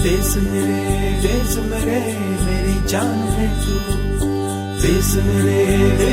देश मेरे मेरी जान है तू, देश मेरे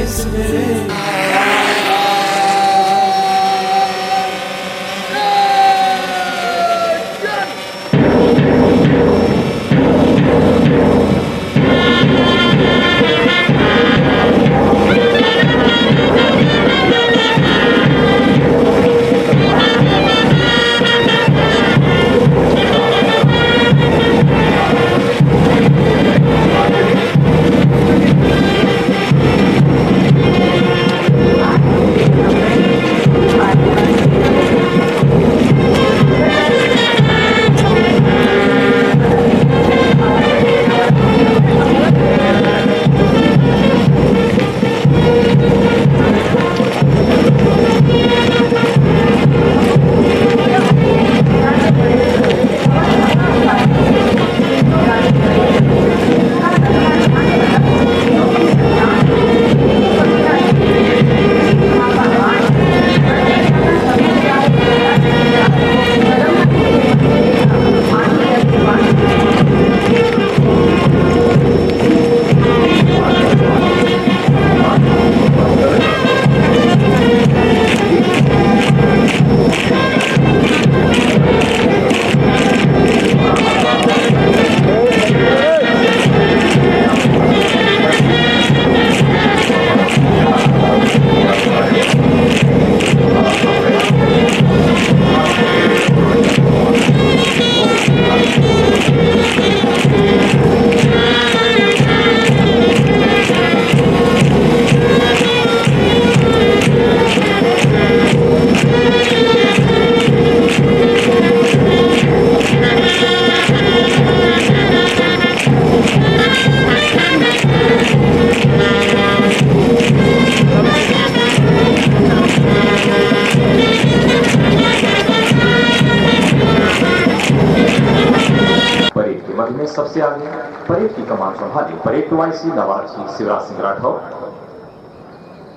सबसे आगे परेड की कमान संभाली परेड टूआईसी नवाब श्री शिवराज सिंह राठौर।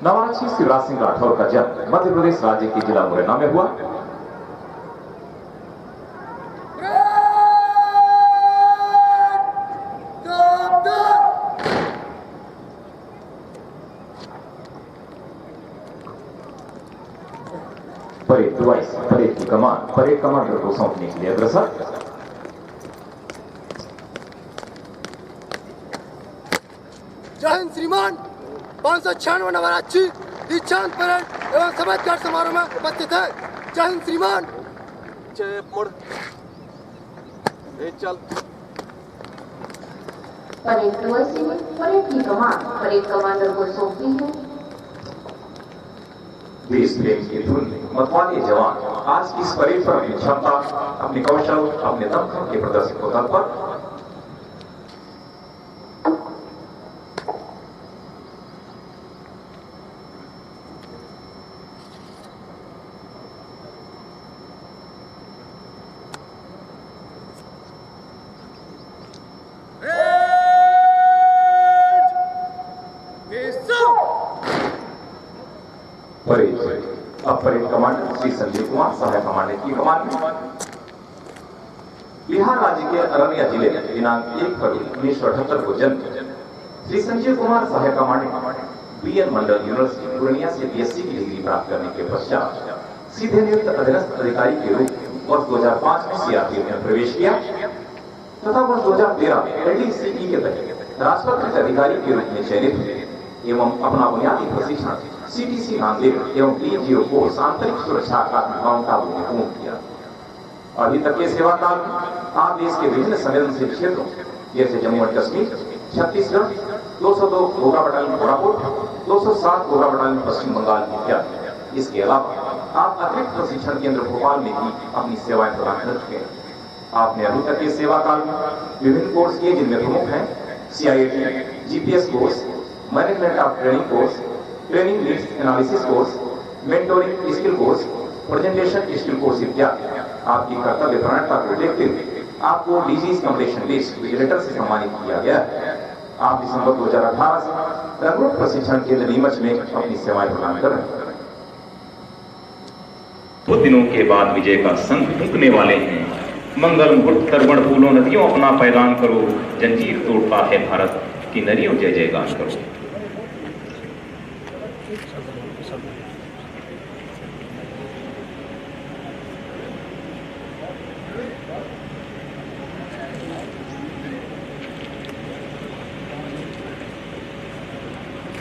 नवाब श्री शिवराज सिंह राठौर का जन्म मध्य प्रदेश राज्य के जिला मुरैना में हुआ। परेड टूआईसी परेड की कमान परेड कमांडर को सौंपने के लिए अग्रसर। जय हिंद श्रीमान। 596 नवरात्रि दीक्षांत परेड एवं समाजकार समारोह में उपस्थित है। जय हिंद श्रीमान। जय मुड़ चल। परेड टूआईसी में परेड की कमान परेड कमांडर को सौंपी है। देश प्रेम की धुन में मतवाले जवान आज की इस परेड पर अपनी क्षमता, अपने कौशल, अपने दमखम के प्रदर्शन को तत्पर। परेड अब परेड कमांडर श्री संजय कुमार सहायक कमांडर की कमान में। बिहार राज्य के अररिया जिले में दिनांक 1 फरवरी 1978 को जन्म श्री संजय कुमार सहायक कमांडर बीएन मंडल यूनिवर्सिटी पूर्णिया से बीएससी की डिग्री प्राप्त करने के पश्चात सीधे नियुक्त अधीनस्थ अधिकारी के रूप में वर्ष 2005 में सीआरपीएफ में प्रवेश किया तथा वर्ष 2013 में एलडीसीई के तहत राजपत्रित अधिकारी के रूप में चयनित हुए एवं अपना बुनियादी प्रशिक्षण सीटीसी नांदेड़ एवं पीएमजीओ कोर्स आंतरिक सुरक्षा अकादमी माउंट में पूर्ण किया। अभी तक के सेवा काल में आप देश के विभिन्न संवेदनशील क्षेत्रों जैसे जम्मू एंड कश्मीर, छत्तीसगढ़, 202 घोड़ा बटालियन कोरापुट, 207 घोड़ा बटालियन पश्चिम बंगाल इत्यादि। इसके अलावा आप अतिरिक्त प्रशिक्षण केंद्र भोपाल में भी अपनी सेवाएं प्रदान कर चुके हैं। आपने अभी तक के सेवा काल में विभिन्न कोर्स किए जिनमें प्रमुख हैं CIAT, GPS course, management of training course, training needs analysis course, mentoring skill course, presentation skill course इत्यादि। आपकी कर्तव्य परायणता को देखते हुए आपको डिजीज कम्पलीशन लिस्ट विजिलेटर से सम्मानित किया गया। आप दिसंबर 2018 से रंगरूप प्रशिक्षण केंद्र नीमच में अपनी सेवाएं प्रदान कर रहे हैं। कुछ दिनों के बाद विजय का संग फूंकने वाले हैं मंगल मुहूर्त तर्पण फूलों नदियों अपना पैगान करो, जंजीर तोड़ता है भारत की नरियों जय जयगान करो।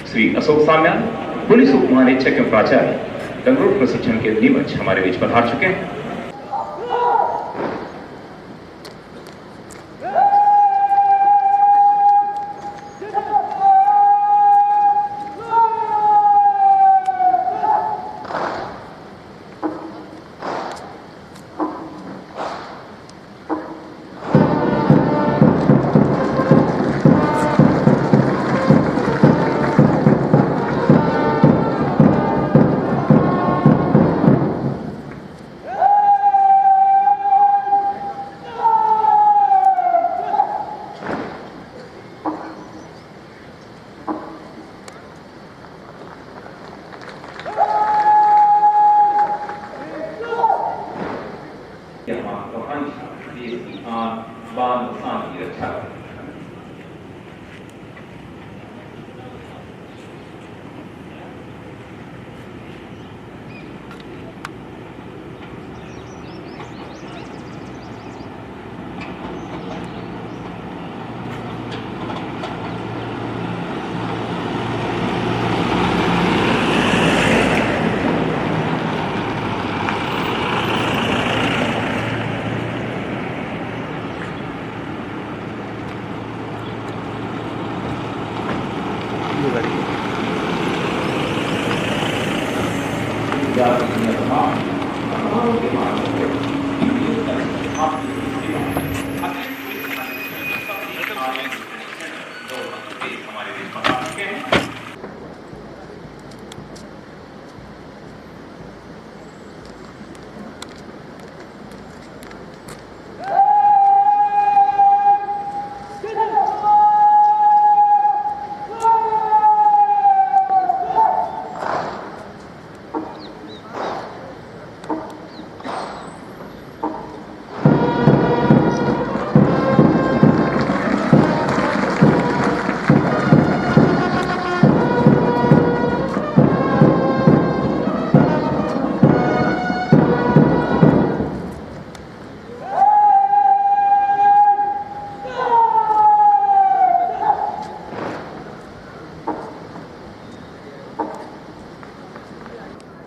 श्री अशोक साम्याल, पुलिस उप महानिरीक्षक एवं प्राचार्य, रंगरूप प्रशिक्षण के नीमच हमारे बीच पधार चुके हैं।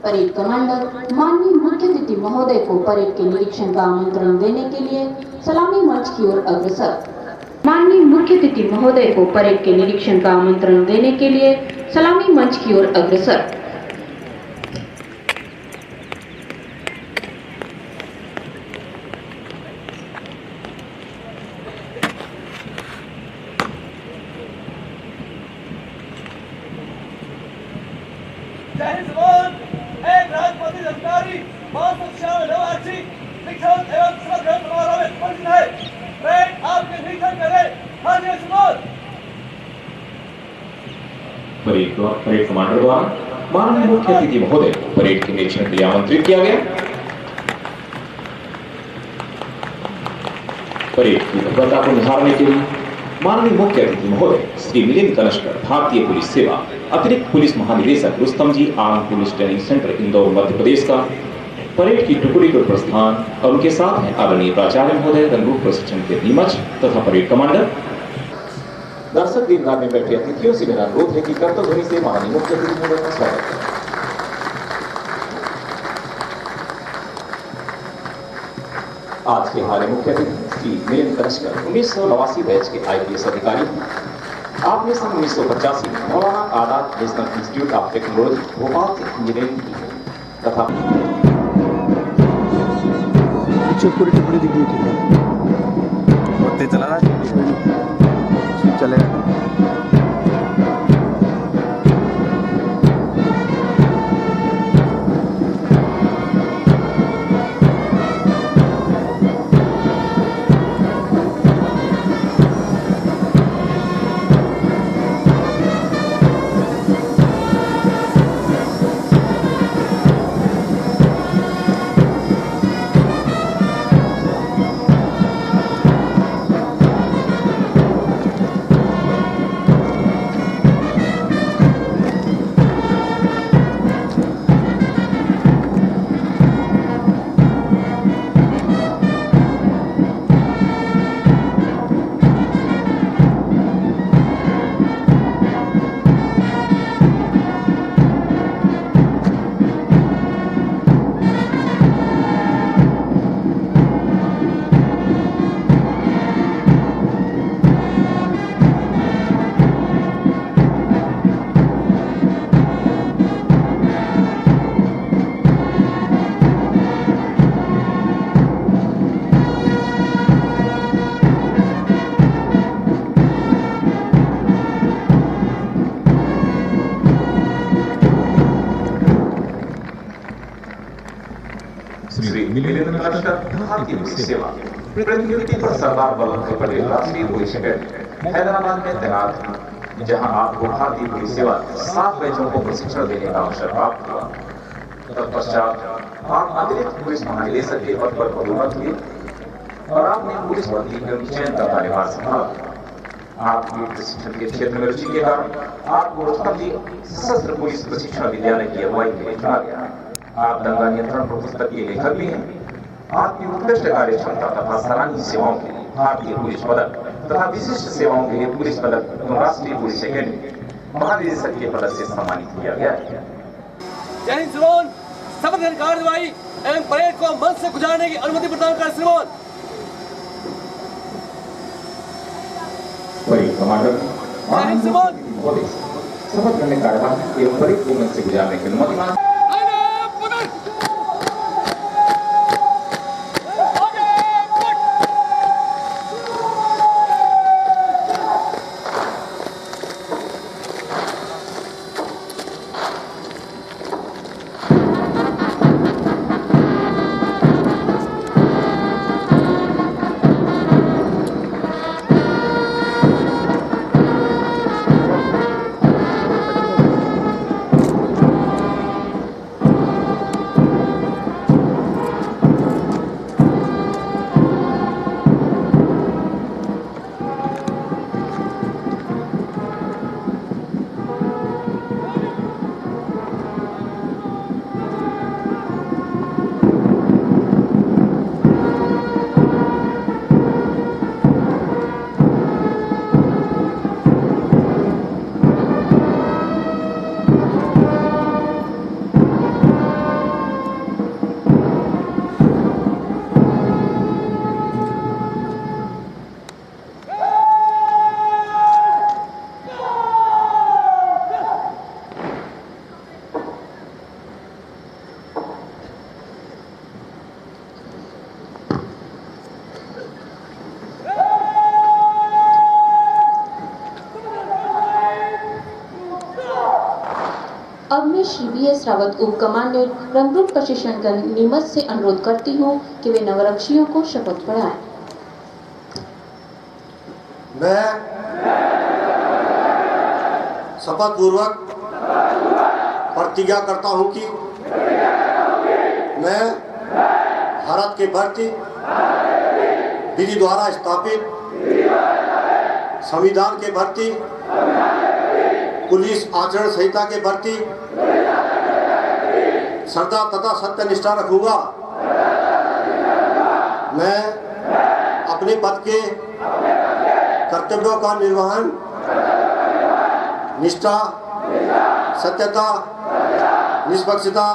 परेड कमांडर माननीय मुख्य अतिथि महोदय को परेड के निरीक्षण का आमंत्रण देने के लिए सलामी मंच की ओर अग्रसर। माननीय मुख्य अतिथि महोदय को परेड के निरीक्षण का आमंत्रण देने के लिए सलामी मंच की ओर अग्रसर। परेड कमांडर द्वारा माननीय मुख्य अतिथि महोदय परेड के निरीक्षण के लिए आमंत्रित किया गया। परेड की भव्यता को निहारने के लिए माननीय मुख्य अतिथि महोदय श्री मिलिंद कनशकर, भारतीय पुलिस सेवा अतिरिक्त पुलिस महानिदेशक, Rustam ji, arm police training centre, Indore, Madhya Pradesh का परेड की टुकड़ी पर प्रस्थान और उनके साथ हैं आदरणीय प्राचार्य महोदय, रंगरूप प्रशिक्षण के नीमच तथा परेड कमांडर। दर्शक दीर्घार में बैठे अतिथियों से मेरा अनुरोध है कि कर्तव्य ध्वनि से माननीय मुख्य अतिथि महोदय का स्वागत करें। आज के हमारे मुख्य अतिथि श्री मिलिंद कनशकर 1989 बैच के IPS अधिकारी। आपने सन 1985 Maulana Azad National Institute of Technology Bhopal से इंजीनियरिंग की है तथा पूरी टुकड़ी दिख रही थी, चला रहा है, चलेगा। लश्कर भारतीय पुलिस सेवा प्रतिनियुक्ति पर सरदार वल्लभ भाई पटेल राष्ट्रीय पुलिस अकेडमी हैदराबाद में तैनात, जहां आपको भारतीय पुलिस सेवा 7 बैचों को प्रशिक्षण देने का अवसर प्राप्त हुआ। तत्पश्चात आप अतिरिक्त पुलिस महानिदेशक के पद पर पदोन्नत हुए और आपने पुलिस भर्ती एवं चयन का कार्यभार संभाला। आपके प्रशिक्षण के क्षेत्र में रुचि के कारण आपको राष्ट्रीय सशस्त्र पुलिस प्रशिक्षण विद्यालय की अगुवाई के लिए चुना गया। आप दंगा नियंत्रण पुस्तक के लेखक भी हैं। आपकी उत्कृष्ट कार्य क्षमता तथा सराहनीय सेवाओं के लिए भारतीय पुलिस पदक तथा विशिष्ट सेवाओं के लिए पुलिस पदक एवं राष्ट्रीय पुलिस अकेडमी महानिदेशक के पद से सम्मानित किया गया है। जय हिंद श्रीमान। शपथ कार्यवाही एवं परेड को मंच से गुजारने की अनुमति प्रदान कर श्रीमान। परेड कमांडर शपथ ग्रहण कार्यवाही एवं परेड को मंच से गुजारने की अनुमति मांग। अब मैं श्री BS रावत उप कमांडर रंगरूप प्रशिक्षण कर नीमच से अनुरोध करती हूँ कि वे नवरक्षियों को शपथ पढ़ाएं। मैं शपथ पूर्वक प्रतिज्ञा करता हूँ कि मैं भारत के भर्ती विधि द्वारा स्थापित संविधान के भर्ती पुलिस आचरण संहिता के भर्ती श्रद्धा तथा सत्यनिष्ठा रखूंगा। मैं अपने पद के कर्तव्यों का निर्वहन निष्ठा, सत्यता, निष्पक्षता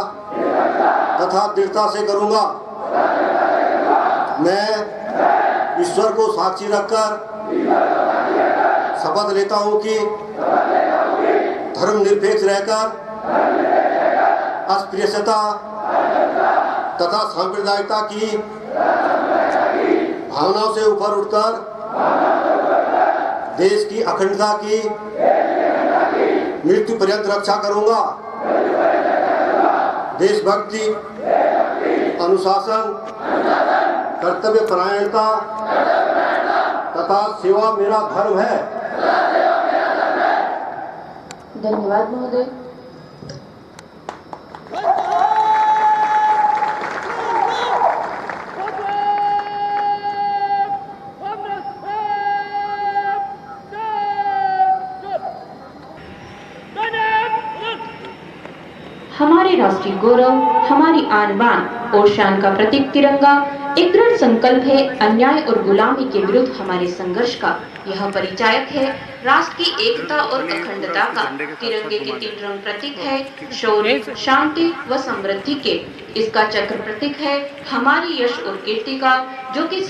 तथा दृढ़ता से करूंगा। मैं ईश्वर को साक्षी रखकर शपथ लेता हूं कि धर्मनिरपेक्ष रहकर अस्पृश्यता तथा सांप्रदायिकता की भावनाओं से ऊपर उठकर देश की अखंडता की मृत्यु पर्यंत रक्षा करूंगा। देशभक्ति, अनुशासन, कर्तव्य परायणता तथा सेवा मेरा धर्म है। धन्यवाद महोदय। हमारे राष्ट्रीय गौरव, हमारी आन बान और शान का प्रतीक तिरंगा एक दृढ़ संकल्प है। अन्याय और गुलामी के विरुद्ध हमारे संघर्ष का यह परिचायक है। राष्ट्र की एकता और अखंडता का तिरंगे के 3 रंग प्रतीक है। शौर्य, शांति व समृद्धि के इसका चक्र प्रतीक है। हमारी यश और कीर्ति का जो कि